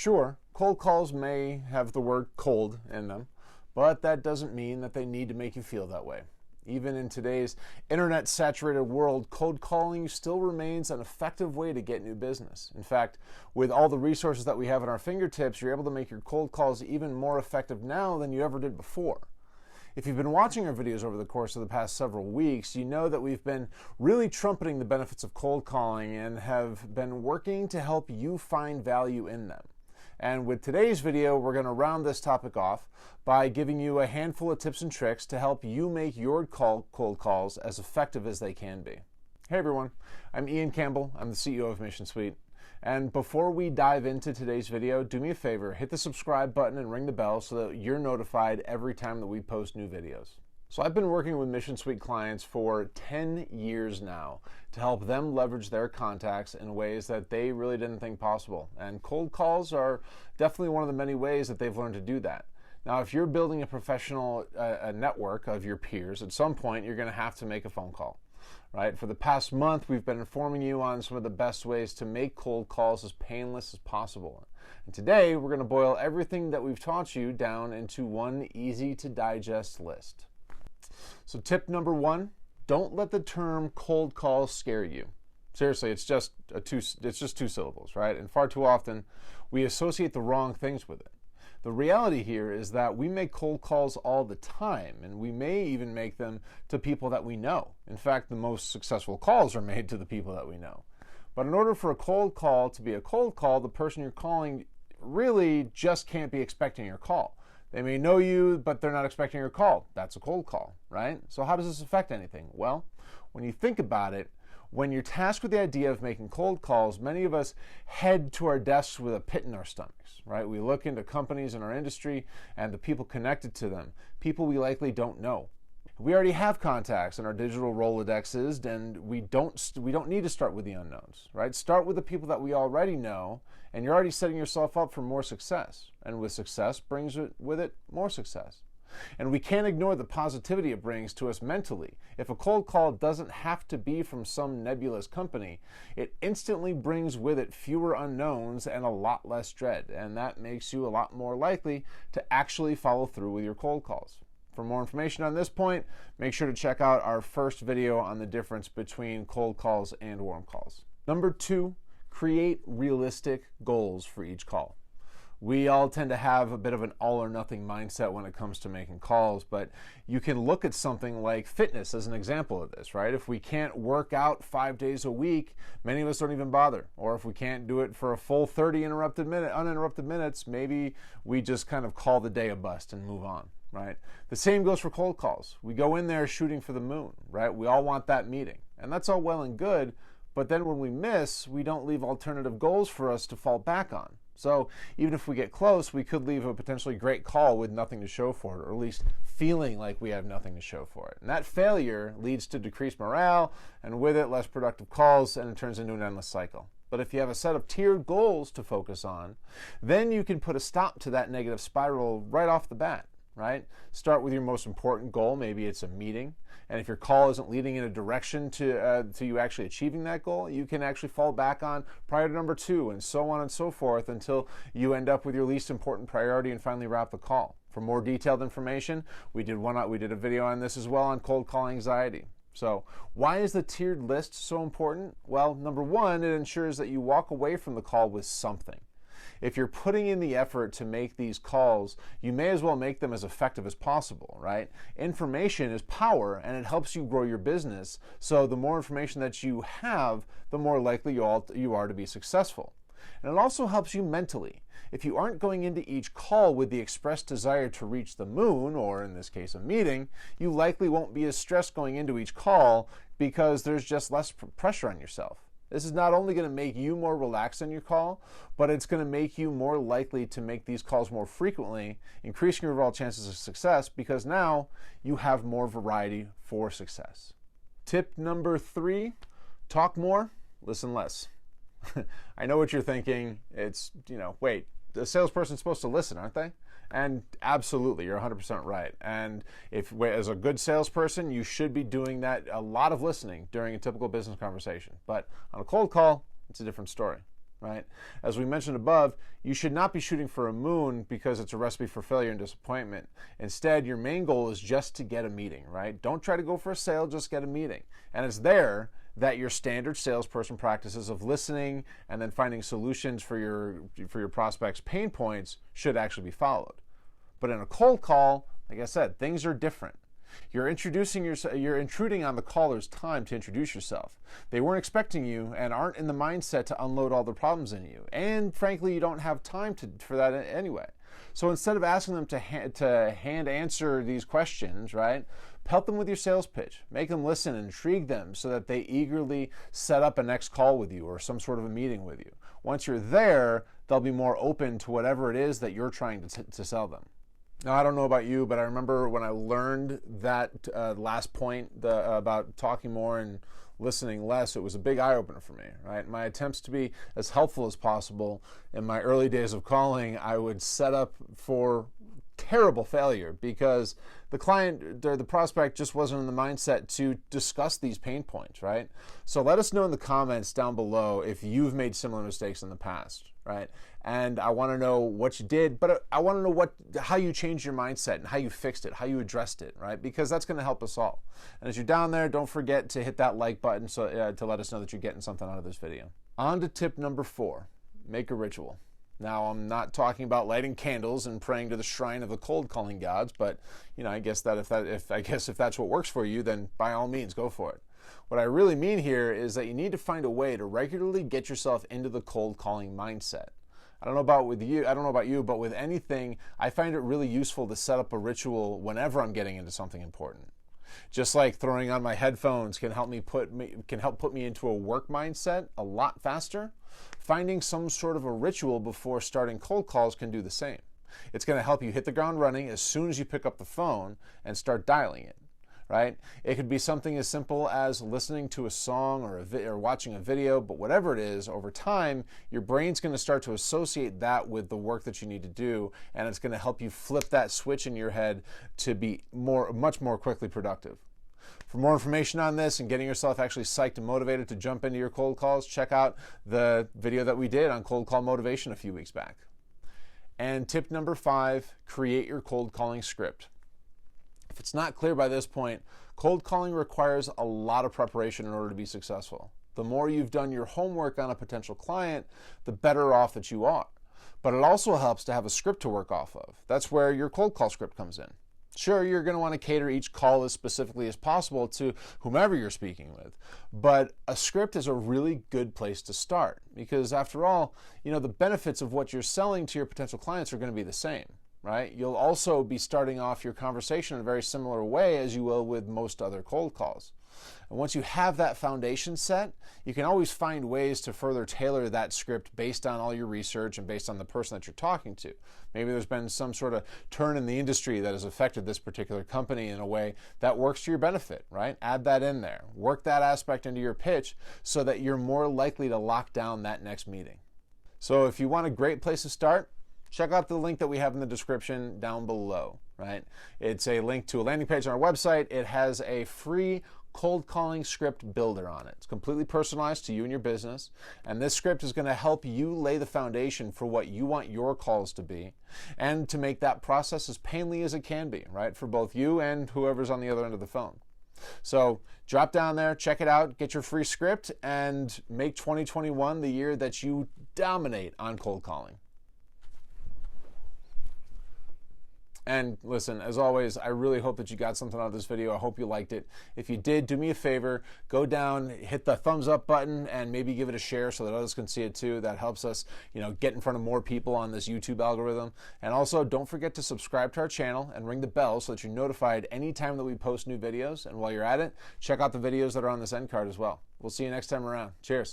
Sure, cold calls may have the word cold in them, but that doesn't mean that they need to make you feel that way. Even in today's internet-saturated world, cold calling still remains an effective way to get new business. In fact, with all the resources that we have at our fingertips, you're able to make your cold calls even more effective now than you ever did before. If you've been watching our videos over the course of the past several weeks, you know that we've been really trumpeting the benefits of cold calling and have been working to help you find value in them. And with today's video, we're going to round this topic off by giving you a handful of tips and tricks to help you make your cold calls as effective as they can be. Hey everyone, I'm Ian Campbell. I'm the CEO of Mission Suite. And before we dive into today's video, do me a favor, hit the subscribe button and ring the bell so that you're notified every time that we post new videos. So I've been working with Mission Suite clients for 10 years now to help them leverage their contacts in ways that they really didn't think possible. And cold calls are definitely one of the many ways that they've learned to do that. Now, if you're building a professional network of your peers, at some point you're going to have to make a phone call, right? For the past month, we've been informing you on some of the best ways to make cold calls as painless as possible. And today, we're going to boil everything that we've taught you down into one easy to digest list. So tip number one, don't let the term cold call scare you. Seriously, it's just two syllables, right? And far too often, we associate the wrong things with it. The reality here is that we make cold calls all the time, and we may even make them to people that we know. In fact, the most successful calls are made to the people that we know. But in order for a cold call to be a cold call, the person you're calling really just can't be expecting your call. They may know you, but they're not expecting your call. That's a cold call, right? So how does this affect anything? Well, when you think about it, when you're tasked with the idea of making cold calls, many of us head to our desks with a pit in our stomachs, right? We look into companies in our industry and the people connected to them, people we likely don't know. We already have contacts in our digital Rolodexes, and we don't need to start with the unknowns, right? Start with the people that we already know, and you're already setting yourself up for more success. And with success brings with it more success. And we can't ignore the positivity it brings to us mentally. If a cold call doesn't have to be from some nebulous company, it instantly brings with it fewer unknowns and a lot less dread. And that makes you a lot more likely to actually follow through with your cold calls. For more information on this point, make sure to check out our first video on the difference between cold calls and warm calls. Number two, create realistic goals for each call. We all tend to have a bit of an all or nothing mindset when it comes to making calls, but you can look at something like fitness as an example of this, right? If we can't work out 5 days a week, many of us don't even bother. Or if we can't do it for a full 30 uninterrupted minutes, maybe we just kind of call the day a bust and move on, right? The same goes for cold calls. We go in there shooting for the moon, right? We all want that meeting. And that's all well and good, but then when we miss, we don't leave alternative goals for us to fall back on. So even if we get close, we could leave a potentially great call with nothing to show for it, or at least feeling like we have nothing to show for it. And that failure leads to decreased morale, and with it, less productive calls, and it turns into an endless cycle. But if you have a set of tiered goals to focus on, then you can put a stop to that negative spiral right off the bat, right? Start with your most important goal. Maybe it's a meeting. And if your call isn't leading in a direction to you actually achieving that goal, you can actually fall back on priority number two, and so on and so forth until you end up with your least important priority and finally wrap the call. For more detailed information, we did a video on this as well on cold call anxiety. So why is the tiered list so important? Well, number one, it ensures that you walk away from the call with something. If you're putting in the effort to make these calls, you may as well make them as effective as possible, right? Information is power, and it helps you grow your business. So the more information that you have, the more likely you are to be successful. And it also helps you mentally. If you aren't going into each call with the expressed desire to reach the moon, or in this case a meeting, you likely won't be as stressed going into each call because there's just less pressure on yourself. This is not only going to make you more relaxed on your call, but it's going to make you more likely to make these calls more frequently, increasing your overall chances of success because now you have more variety for success. Tip number three, talk more, listen less. I know what you're thinking. It's, wait, the salesperson's supposed to listen, aren't they? And absolutely, you're 100% right. And as a good salesperson, you should be doing a lot of listening during a typical business conversation. But on a cold call, it's a different story. right? As we mentioned above, you should not be shooting for a moon because it's a recipe for failure and disappointment. Instead, your main goal is just to get a meeting, right? Don't try to go for a sale, just get a meeting. And it's there that your standard salesperson practices of listening and then finding solutions for your prospects' pain points should actually be followed. But in a cold call, like I said, things are different. You're intruding on the caller's time to introduce yourself. They weren't expecting you and aren't in the mindset to unload all the problems in you. And frankly, you don't have time for that anyway. So instead of asking them to hand answer these questions, right, help them with your sales pitch. Make them listen and intrigue them so that they eagerly set up a next call with you or some sort of a meeting with you. Once you're there, they'll be more open to whatever it is that you're trying to sell them. Now, I don't know about you, but I remember when I learned that last point about talking more and listening less, it was a big eye-opener for me, right? My attempts to be as helpful as possible in my early days of calling, I would set up for terrible failure because the client or the prospect just wasn't in the mindset to discuss these pain points, right? So let us know in the comments down below if you've made similar mistakes in the past, right? And I want to know what you did, but I want to know how you changed your mindset and how you fixed it, how you addressed it, right? Because that's going to help us all. And as you're down there, don't forget to hit that like button to let us know that you're getting something out of this video. On to tip number 4, make a ritual. Now, I'm not talking about lighting candles and praying to the shrine of the cold calling gods, but I guess if that's what works for you, then by all means, go for it. What I really mean here is that you need to find a way to regularly get yourself into the cold calling mindset. I don't know about you, but with anything, I find it really useful to set up a ritual whenever I'm getting into something important. Just like throwing on my headphones can help put me into a work mindset a lot faster. Finding some sort of a ritual before starting cold calls can do the same. It's going to help you hit the ground running as soon as you pick up the phone and start dialing it, right? It could be something as simple as listening to a song or watching a video, but whatever it is, over time, your brain's going to start to associate that with the work that you need to do, and it's going to help you flip that switch in your head to be much more quickly productive. For more information on this and getting yourself actually psyched and motivated to jump into your cold calls, check out the video that we did on cold call motivation a few weeks back. And tip number 5, create your cold calling script. If it's not clear by this point, cold calling requires a lot of preparation in order to be successful. The more you've done your homework on a potential client, the better off that you are. But it also helps to have a script to work off of. That's where your cold call script comes in. Sure, you're going to want to cater each call as specifically as possible to whomever you're speaking with, but a script is a really good place to start because after all, the benefits of what you're selling to your potential clients are going to be the same, right? You'll also be starting off your conversation in a very similar way as you will with most other cold calls. And once you have that foundation set, you can always find ways to further tailor that script based on all your research and based on the person that you're talking to. Maybe there's been some sort of turn in the industry that has affected this particular company in a way that works to your benefit, right? Add that in there. Work that aspect into your pitch so that you're more likely to lock down that next meeting. So if you want a great place to start, check out the link that we have in the description down below, right? It's a link to a landing page on our website. It has a free cold calling script builder on it. It's completely personalized to you and your business, and this script is going to help you lay the foundation for what you want your calls to be and to make that process as painless as it can be, right, for both you and whoever's on the other end of the phone. So drop down there, check it out, get your free script, and make 2021 the year that you dominate on cold calling. And listen, as always, I really hope that you got something out of this video. I hope you liked it. If you did, do me a favor, go down, hit the thumbs up button, and maybe give it a share so that others can see it too. That helps us, get in front of more people on this YouTube algorithm. And also, don't forget to subscribe to our channel and ring the bell so that you're notified anytime that we post new videos. And while you're at it, check out the videos that are on this end card as well. We'll see you next time around. Cheers.